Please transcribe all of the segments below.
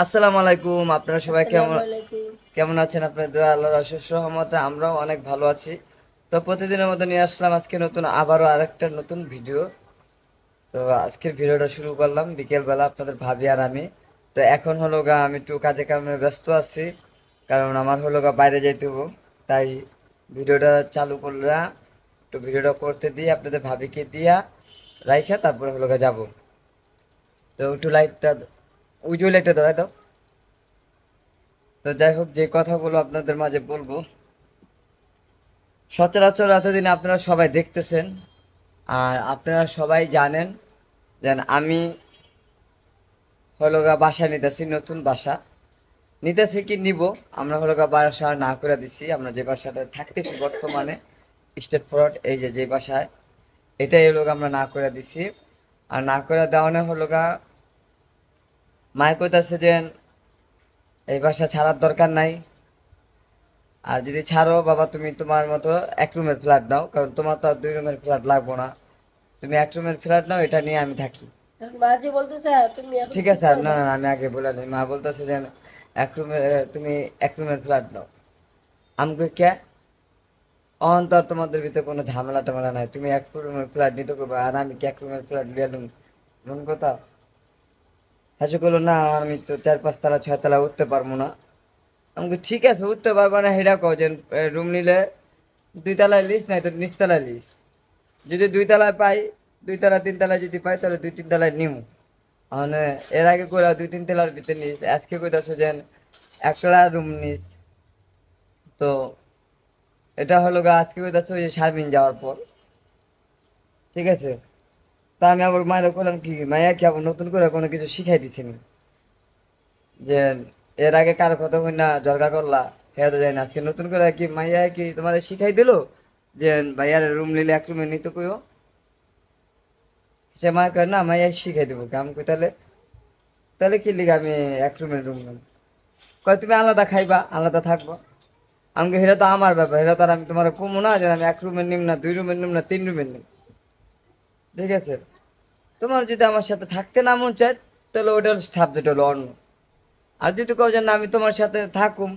আসসালামু আলাইকুম। আপনারা সবাই আসসালামু আলাইকুম। কেমন আছেন? আপনার দোয়া আল্লাহর অশেষ রহমতে আমরাও অনেক ভালো আছি। তো প্রতিদিনের মতো নিয়ে আসলাম আজকে নতুন আবারও আরেকটা নতুন ভিডিও। তো আজকের ভিডিওটা শুরু করলাম বিকেলবেলা আপনাদের ভাবি আর আমি। তো এখন হলো গা আমি একটু কাজে কামে ব্যস্ত আছি, কারণ আমার হলো গা বাইরে যাইতে হবো। তাই ভিডিওটা চালু করলাম, একটু ভিডিওটা করতে দিয়ে আপনাদের ভাবিকে দিয়া রাইখা তারপরে হলো গা যাবো। তো একটু লাইটটা, উজ্জ্বল লাইটটা ধরাই দাও। তো যাই হোক, যে কথাগুলো আপনাদের মাঝে বলবো, সচরাচর এতদিন আপনারা সবাই দেখতেছেন আর আপনারা সবাই জানেন যে আমি হলো গা বাসা নিতেছি, নতুন বাসা নিতেছি কি নিব। আমরা হলো গা বাসা না করে দিছি, আমরা যে বাসাটা থাকতেছি বর্তমানে স্টেট ফরওয়ার্ড, এই যে যে বাসায়, এটাই হলো গা আমরা না করে দিছি। আর না করে দেওয়ানো হলো গা মায় কইতাছে যে এই বাসা ছাড়ার দরকার নাই। আর যদি ছাড়ো বাবা, তুমি তোমার মতো এক রুমের ফ্ল্যাট নাও, কারণ তোমার তো আর দুই রুমের ফ্ল্যাট লাগবো না। তুমি এক রুমের ফ্ল্যাট নাও, এটা নিয়ে আমি থাকি। এখন মা যে বলতেছে তুমি এখন ঠিক কি আছে, আর না করবা? না না, আমি আগে বলে নিই। মা বলতেছে যে এক রুমের, তুমি এক রুমের ফ্ল্যাট নাও। আমাকে কে অন্তর তোমাদের ভিতরে কোনো ঝামেলা টামেলা নাই, তুমি এক রুমের ফ্ল্যাট নিতে করবে আর আমি কি এক রুমের ফ্ল্যাট লিয়ে লুম? এমন কথা। হাসি করলো, না আমি তো 4-5 তলা 6 তলা উঠতে পারবো না। আমাকে ঠিক আছে, উঠতে পারবো না সেটা কও যে রুম নিলে 2 তলায় লিস, নাই তো নিচতলায় লিস। যদি 2 তলায় পাই, 2 তলা 3 তলায় যদি পাই, তাহলে 2-3 তলায় নিউ। মানে এর আগে করে 2-3 তলার ভিতরে নিস, আজকে কইতাছে যে একলা রুম নিস। তো এটা হলো গা আজকে কইতাছে ওই যে শারমিন যাওয়ার পর। ঠিক আছে, তা আমি আবার মায়ের করলাম কি, মায়া কি আবার নতুন করে কোনো কিছু শিখাই দিছিনি যে এর আগে কারো কথা কই না জলগা করলা, হ্যাঁ তো যায় না, আজকে নতুন করে কি মাইয়া কি তোমার শিখাই দিলো যে ভাইয়ার রুম নিলে এক রুমে নিতে কইও? সে মা কয় না মাইয়া শিখাই দেবো। আমি কই তাহলে, তাহলে কি লিগে আমি এক রুমের রুম নেব? কয় তুমি আলাদা খাইবা আলাদা থাকবো। আমাকে হেরা তো আমার ব্যাপার, হেরা তো আর আমি তোমার কমো না যে আমি এক রুমের নিম না, 2 রুমের নিম না, 3 রুমের নিম। ঠিক আছে, তোমার যদি আমার সাথে থাকতে না মন চায়, তাহলে ওটার সাবজেক্ট হলো অন্য। আর যদি কেউ যে না আমি তোমার সাথে থাকুম,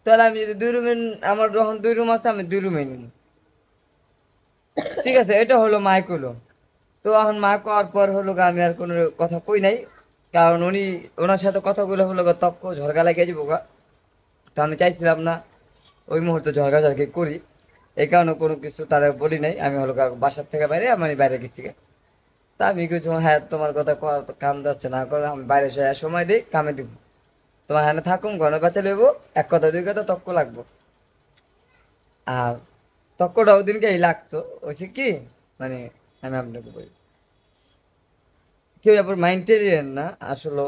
তাহলে আমি যদি 2 রুমের, আমার যখন 2 রুম আছে আমি 2 রুমে নিব। ঠিক আছে, এটা হলো মাইক হলো। তো এখন মা কওয়ার পর হলো গা আমি আর কোনো কথা কই নাই, কারণ উনি, ওনার সাথে কথাগুলো হলো গা তক্ক ঝরগা লাগিয়ে যাবো গা। তো আমি চাইছিলাম না ওই মুহূর্তে ঝরগাঝরগি করি, এই কারণে কোনো কিছু তারা বলি নাই। আমি হলো গা বাসার থেকে বাইরে, আমি বাইরে গেছি গা। তা আমি কিছু, হ্যাঁ তোমার কথা কাম যাচ্ছে না, কথা আমি বাইরে সময় দিই কামে দিব। তোমার হ্যাঁ থাকুম ঘরে বাঁচা লেবো, এক কথা দুই কথা তক্ক লাগবো। আর তক্কটা ওদিনকেই লাগতো, ওইসে কি মানে, আমি আপনাকে বলি, কেউ আবার মাইন্ডেরিয়ান না আসলে।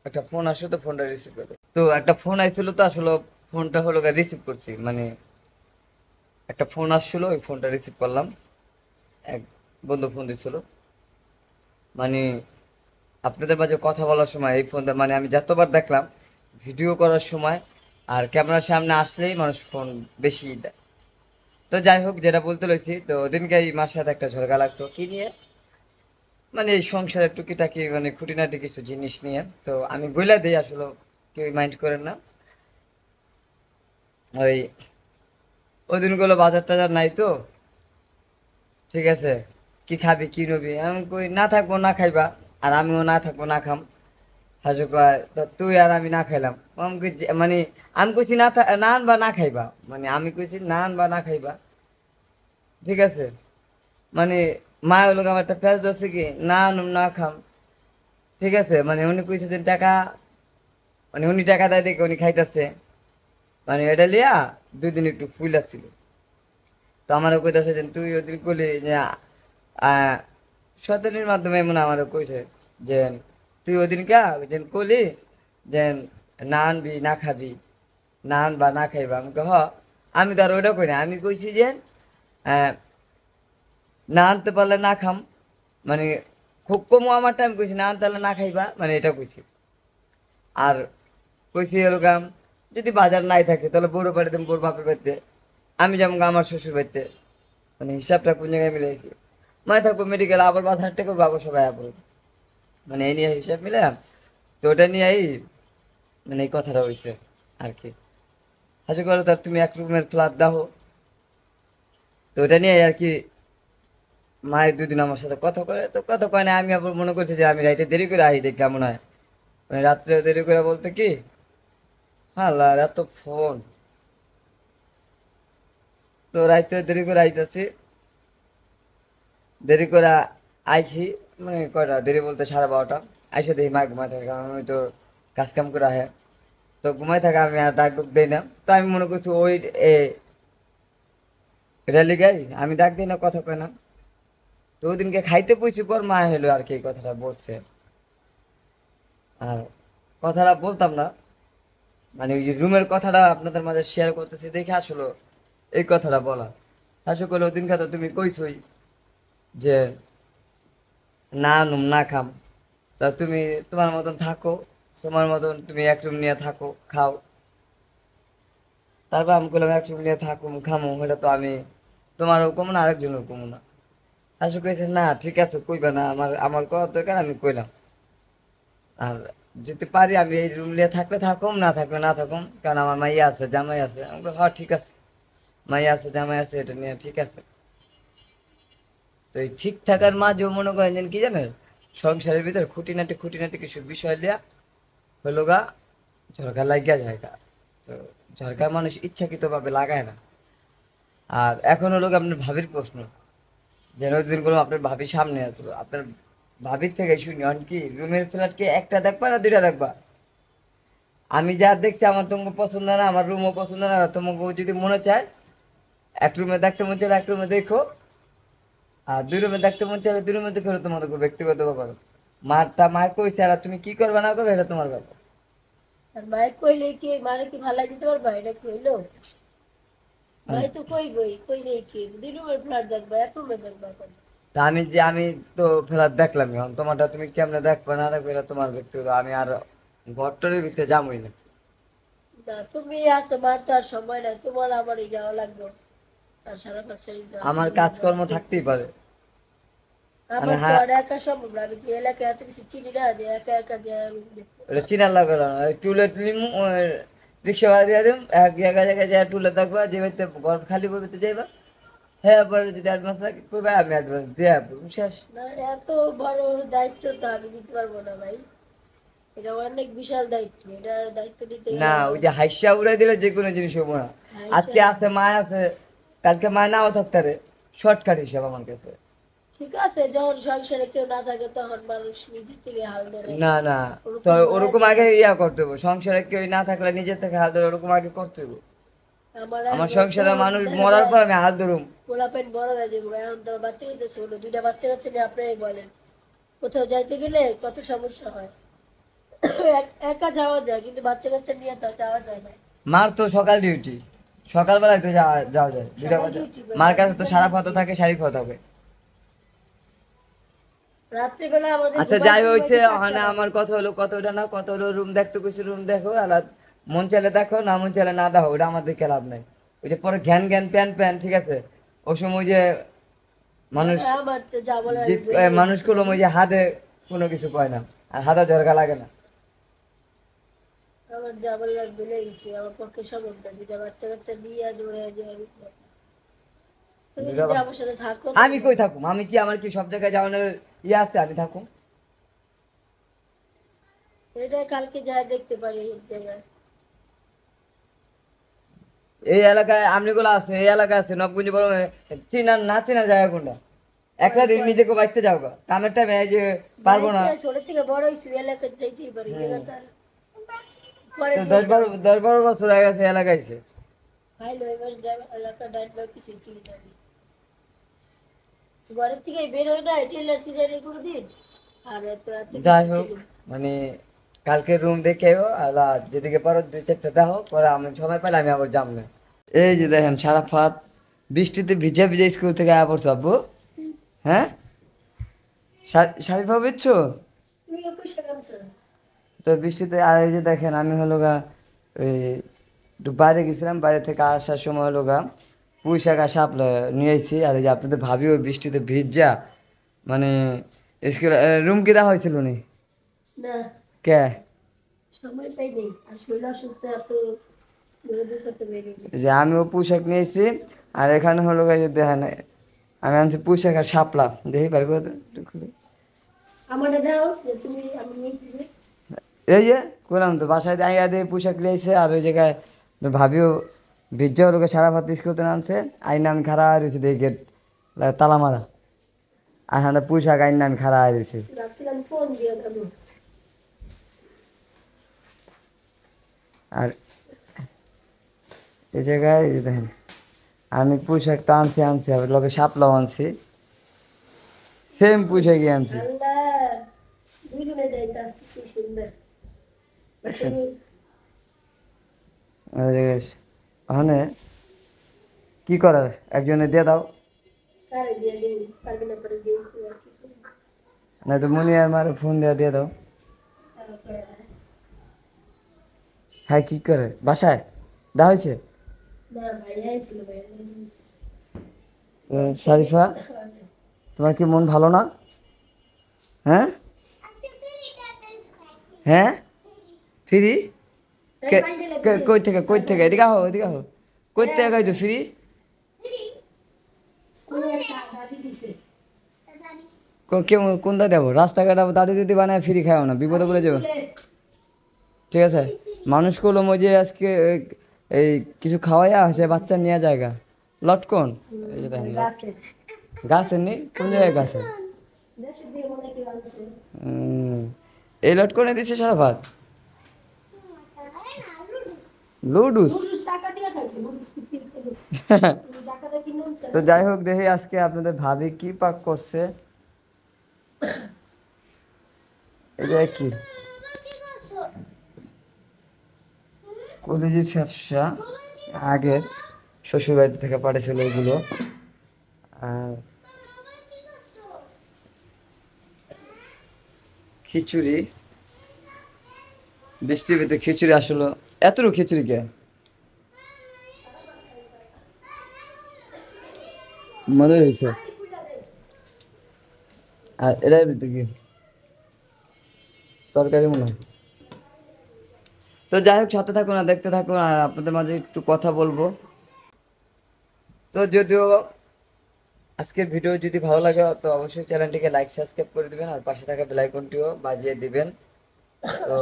একটা ফোন আসলো তো ফোনটা রিসিভ করে, তো একটা ফোন আইছিল তো আসলে ফোনটা হলো রিসিভ করছি, মানে একটা ফোন আসছিল, ওই ফোনটা রিসিভ করলাম। এক বন্ধু ফোন দিছিল, মানে আপনাদের মাঝে কথা বলার সময় এই ফোনটা, মানে আমি যতবার দেখলাম ভিডিও করার সময় আর ক্যামেরার সামনে আসলেই মানুষ ফোন বেশি দেয়। তো যাই হোক, যেটা বলতে লইছি, তো ওদিনকে এই মার সাথে একটা ঝগড়া লাগতো কি নিয়ে, মানে এই সংসারের টুকিটাকি মানে খুঁটিনাটি কিছু জিনিস নিয়ে। তো আমি বইলা দিই, আসলে কেউ মাইন্ড করেন না। ওই ওই দিনগুলো বাজার টাজার নাই তো। ঠিক আছে, কি খাবি কি নবি, আমি কই না থাকবো না খাইবা, আর আমিও না থাকবো না খাম। হাজু কয় তা তুই আর আমি না খাইলাম। আমি কইছি মানে, আমি কইছি না না আনবা না খাইবা, মানে আমি কইছি না আনবা না খাইবা। ঠিক আছে, মানে মা হলো আমার একটা প্যাচ ধরছে কি না আনুম না খাম। ঠিক আছে, মানে উনি কইছে যে টাকা, মানে উনি টাকা দেয় দেখে উনি খাইতেছে, মানে এটা লিয়া 2 দিন একটু ফুল আসছিল। তো আমারও কইতাছে যে তুই ওদিন কইলি যে আহ সতেনের মাধ্যমে এমন আমারও কইছে যে তুই ওদিন কা যে কইলি যে না আনবি না খাবি, না আনবা না খাইবা। আমি কই, হ। আমি তো আর ওইটা কই না, আমি কইছি যে আহ, না আনতে পারলে না খাম, মানে খুব কমও আমার টাইম কইছি না আনতে পারলে না খাইবা, মানে এটা কইছি। আর কইছি এরকম, যদি বাজার নাই থাকে তাহলে বড় বাড়িতে বড় বাপের বাড়িতে, আমি যেমন আমার শ্বশুর বাড়িতে, মানে হিসাবটা কোন জায়গায় মিলাইছি। মায় থাকবো মেডিকেল, আবার বাজার থেকে বাবা সবাই আবার, মানে এই নিয়ে হিসাব মিলে তো ওটা নিয়েই মানে এই কথাটা হয়েছে আর কি। আশা করো তার তুমি এক রুমের ফ্ল্যাট দাও, তো ওটা নিয়ে আর কি মায়ের দুদিন আমার সাথে কথা করে, তো কথা কয় না, আমি আবার মনে করছি যে আমি রাইতে দেরি করে আই দেখি কেমন হয়। মানে রাত্রে দেরি করে বলতে কি, হ্যাঁ এত ফোন, তো রাইতে দেরি করে আইতাছি, দেরি করে আইছি, মানে কয়টা দেরি বলতে 12:30। আইসা দেখি মা ঘুমাই থাকে, কারণ আমি তো কাজ কাম করে আহে, তো ঘুমাই থাকে, আমি আর ডাক ডুক দিই না। তো আমি মনে করছি ওই এটা লিগাই আমি ডাক দিই না, কথা কয় না। তো ওই দিনকে খাইতে পয়সি পর মা হলো আর কি এই কথাটা বলছে। আর কথাটা বলতাম না, মানে ওই যে রুমের কথাটা আপনাদের মাঝে শেয়ার করতেছি দেখে আসলে এই কথাটা বলা। আসলে করলে ওই দিনকে তো তুমি কইছই যে না নুম না খাম, তা তুমি তোমার মতন থাকো, তোমার মতন তুমি এক রুম নিয়ে থাকো, খাও। তারপর আমি বললাম এক রুম নিয়ে থাকুম খামো, এটা তো আমি তোমারও কমো না, আরেকজনও কমো না। আসলে কইছে না ঠিক আছে কইবা না, আমার আমার কথা দরকার, আমি কইলাম। আর যদি পারি আমি এই রুম নিয়ে থাকলে থাকুম, না থাকলে না থাকুম, কারণ আমার মাইয়া আছে জামাই আছে। আমি বললাম, হ্যাঁ ঠিক আছে, মাইয়া আছে জামাই আছে, এটা নিয়ে ঠিক আছে। তো এই ঠিক থাকার মাঝেও মনে করেন যেন কি জানেন, সংসারের ভিতরে খুঁটিনাটি খুঁটিনাটি কিছু বিষয় লিয়া হলো গা ঝরকা লাগিয়া যায় গা। তো ঝরকা মানুষ ইচ্ছাকৃত ভাবে লাগায় না। আর এখন হলো গা আপনার ভাবির প্রশ্ন, যেন দিন করলাম আপনার ভাবির সামনে আছে, আপনার ভাবির থেকে শুনি অন কি রুমের ফ্ল্যাট কি একটা দেখবা না দুইটা দেখবা? আমি যা দেখছি আমার তোমাকে পছন্দ না, আমার রুমও পছন্দ না, তোমাকে যদি মনে চায় এক রুমে দেখতে মন চাইলে এক রুমে দেখো, আর দুই রুমে দেখতে মন চাইলে দুই রুমে দেখো, এটা তোমাদের ব্যক্তিগত ব্যাপার। মারটা মায় কইছে, আর তুমি কি করবে না করবে এটা তোমার ব্যাপার। আর মায়ের কইলে কি মারে কি ভালো দিতে পারবা? এটা কইলো মানে ভাই তো কইবই, কইলে কি 2 রুমের ফ্ল্যাট দেখবা, 1 রুমে দেখবা এখন? তা আমি তো ফেলার দেখলাম, এখন তোমারটা তুমি কেমনে দেখবে না দেখবে এটা তোমার ব্যক্তিগত, আমি আর ঘরটরের ভিতরে যাবই না। না তুমি আসো, মার তো আর সময় নাই, তোমার আমারই যাওয়া লাগবে। আর সারা পাঁচটা আমার কাজকর্ম থাকতেই পারে, মানে আমার তো হ্যাঁ আর একা সম্ভব না, আমি যে এলাকায় এত কিছু চিনি না যে একা একা যে আমি দেখতে ওটা পারবো। চিনার লাগে না, টুলেট লিমু রিক্সা ভাড়া দিয়ে দিম, এক জায়গায় জায়গায় যায় টুলে থাকবা, যে বাড়িতে ঘর খালি করতে যাইবা, হ্যাঁ পরে যদি অ্যাডভান্স লাগে কইবা, আমি অ্যাডভান্স দিয়ে আসবো, শেষ। না, এত বড় দায়িত্ব তো আমি দিতে পারবো না ভাই। এটা অনেক বিশাল দায়িত্ব, এটা দায়িত্ব নিতে না গেলে ওই যে হাইসা উড়াই দিলে যে কোনো জিনিস হবো না। আচ্ছা, আজকে আছে মায় আছে, কালকে মায় নাও থাকতে পারে, শর্টকাট হিসাব আমার কাছে। ঠিক আছে, যখন সংসারে কেউ না থাকে তখন মানুষ নিজে থেকে হাল ধরে। না না, তো ওরকম নয় ওরকম যে আগে ইয়া করতে হবে, সংসারে কেউ না থাকলে নিজের থেকে হাত ধরে ওরকম আগে করতে হবে। আমার আমার এখন সংসারে যখন মানুষ দেখা মরার যায় পর আমি হাত ধরুম। পোলাপেন বড় হয়ে যাবো, এখন তো বাচ্চা কাচ্চা ছিল, 2টা বাচ্চা নিয়ে আপনারাই বলেন কোথাও যাইতে গেলে কত সমস্যা হয়। একা যাওয়া যায় কিন্তু বাচ্চা কাচ্চা নিয়ে তো যাওয়া যায় না। মার তো সকাল ডিউটি, সকালবেলায় তো যাওয়া যাওয়া যায় দুটা সকাল বাজে। ডিউটি মার কাছে তো সারা পাতা থাকে, শাড়ি খাওয়া থাকে। রাত্রিবেলা আমাদের আচ্ছা যাই ঘুমাইতে হয়েছে, ঘুমাইতে 4টা না বাজে। আমার কথা হলো কত ওটা না, কত হলো রুম দেখতে কিছু রুম দেখো, আর মন চাইলে দেখো, না মন চাইলে না দেখো, ওটা আমার দেখে লাভ নাই। ওই যে পরে জ্ঞান জ্ঞান প্যান প্যান, ঠিক আছে, ওই সময় যে মানুষ আমার তো যা বলার আমি জিত বলে মানুষ দিচ্ছি করলো ভাই। ওই যে হাতে কোনো কিছু কয় না, আর হাতে ঝরকা লাগে না। আমার যা বলার আমি বলে দিচ্ছি, আমার পক্ষে সম্ভব না 2টা বাচ্চা কাচ্চা নিয়ে দৌড়ে যে আমি। তুমি দুটা যদি বা- আমার সাথে থাকো আমি তাহলে কই থাকুম, আমি কি আমার কি সব জায়গায় যাওয়ানোর ইয়ে আছে আমি থাকুম? এটা কালকে যা দেখতে পারি এক জায়গায়। এই এলাকায় আমনিগুলো আছে, এই এলাকায় আছে নবগঞ্জ বড়, চিনার না চিনার জায়গা কোনটা? একটা দিন নিজেকে বাইতে যাও গা, কামের টাইমে এই যে পারবো না। বাড়িতে ছোট থেকে বড় হয়েছি, এলাকায় যাইতেই পারি, হুম। জায়গা তার পরে তো দিয়ে দশ বারো যাবো। 10-12 বছর হয়ে গেছে এলাকাইছে। ভাই লই মাস এলাকা ডাইন কিছু চিনি না আমি। ঘরের থেকে বের হই না, টেলার সিজারে কোনোদিন। আর এত এত যাই কিছু হোক, চিনি না। মানে কালকে রুম দেখেও আর যেদিকে পারো 2-4টা দেখো, পরে আমি সময় পেলে আমি আবার যাবো না। এই যে দেখেন সারাফাত বৃষ্টিতে ভিজা ভিজা স্কুল থেকে আয়া পড়ছো আব্বু। হ্যাঁ, শাড়ি পাবো ইচ্ছো? তুমিও পয়সা কামছো? তো বৃষ্টিতে, আর এই যে দেখেন আমি হলো গা ওই একটু বাইরে গেছিলাম, বাইরে থেকে আসার সময় হলো গা পুঁই শাক আর শাপলা নিয়ে আইছি। আর এই যে আপনাদের ভাবি ওই বৃষ্টিতে ভিজা, মানে স্কুল রুম কি দেওয়া হয়েছিল নি? না, কে সময় পাই নেই আর শরীর অসুস্থ এত দৌড়াদৌড়ি করতে বেরিয়ে নেই। যে আমিও পোশাক নিয়েছি, আর এখানে হলো গিয়ে যে দেখেন আমি আনছি পোশাক আর শাপলা, দেখি পার করে দে, একটু খুলে। আমারে দাও যে তুমি আমি নিয়েছি যে। এই যে করলাম তো বাসায় আইয়া দিয়ে পোশাক নিয়েছে, আর ওই জায়গায় ভাবিও বিজ্জা লোকে সারা ভাত স্কুল থেকে আনছে, আইনা আমি খাড়া রয়েছি দেখি গেট তালা মারা, আর হ্যাঁ পোশাক আইনা আমি খাড়া রয়েছি। ভাবছিলাম ফোন দিয়ে দেবো। আর এই জায়গায় এই যে দেখেন আমি পোশাক তো আনছি আনছি, আবার লোকে শাপলাও আনছি, সেম পোশাকই আনছি। আল্লাহ দুজনে যাইতে আসতে কি সুন্দর। দেখছেন? তুমি ওই যে ওখানে কি করার, একজনে দিয়ে দাও, কারে দিয়ে দিই পারবি না পরে দিয়ে দিই আর কি করবো। না তো মুনি আর মারে ফোন দিয়ে দাও। তারপরে হ্যাঁ কি করে বাসায় দা হয়েছে? না ভাইয়া ছিল ভাইয়া নিয়েছে। শারিফা তোমার কি মন ভালো না? হ্যাঁ হ্যাঁ ফ্রি? কই থেকে কই থেকে, এদিকে আহো এদিকে আহো, কই থেকে খাইছো ফ্রি? কোন একটা দাদি দিছে। কেমন কোন দাদি দেবো, রাস্তাঘাট দাদি যদি বানায় ফ্রি খাও না, বিপদে পড়ে যাবো। ঠিক আছে, মানুষ করলো ওই যে আজকে এই কিছু খাওয়াইয়া আছে বাচ্চা নিয়ে জায়গা লটকন, এই যে দেখেন গাছের গাছের নেই, কোন জায়গায় গাছের? দেশে দিয়ে মনে কি আনছে। এই লটকনে দিছে সারা ভাত লুডুস। নুডলস টাকা দিয়ে খাইছে নুডলস কিনে খাইছে। টাকাটা কিনে আনছে। তো যাই হোক দেখি আজকে আপনাদের ভাবি কি পাক করছে, এটা কি কলেজি ফ্যাপসা, আগের শ্বশুর বাড়ি থেকে পাঠিয়েছিল এগুলো, আর খিচুড়ি, বৃষ্টির ভিতরে খিচুড়ি আসলো, এতটুকু খিচুড়ি কে মজা হয়েছে। আর এটাই ভিতরে কি তরকারি মনে হয়। তো যাই হোক সাথে থাকুন আর দেখতে থাকুন, আর আপনাদের মাঝে একটু কথা বলবো। তো যদিও আজকের ভিডিও যদি ভালো লাগে তো অবশ্যই চ্যানেলটিকে লাইক সাবস্ক্রাইব করে দিবেন, আর পাশে থাকা বেল আইকনটিও বাজিয়ে দিবেন। তো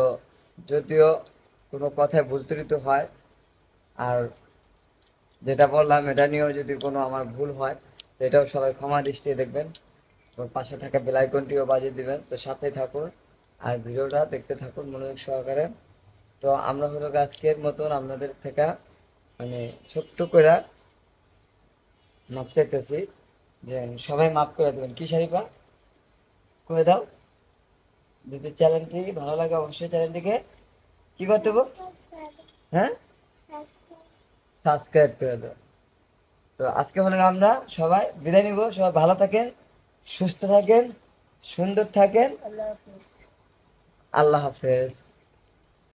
যদিও কোনো কথায় ভুল ত্রুটি হয়, আর যেটা বললাম এটা নিয়েও যদি কোনো আমার ভুল হয় তো এটাও সবাই ক্ষমা দৃষ্টিতে দেখবেন, তো পাশে থাকা বেল আইকনটিও বাজিয়ে দিবেন। তো সাথেই থাকুন আর ভিডিওটা দেখতে থাকুন মনোযোগ সহকারে। তো আমরা হলো আজকের মতন আপনাদের থেকে মানে ছোট্ট করে মাপ চাইতেছি, যে সবাই মাপ করে দেবেন। কি শারিফা করে দাও, যদি চ্যানেলটি ভালো লাগে অবশ্যই চ্যানেলটিকে কি করতে হবে, হ্যাঁ সাবস্ক্রাইব করে দাও। তো আজকে হলে আমরা সবাই বিদায় নিব, সবাই ভালো থাকেন, সুস্থ থাকেন, সুন্দর থাকেন, আল্লাহ হাফেজ। আল্লাহ হাফেজ।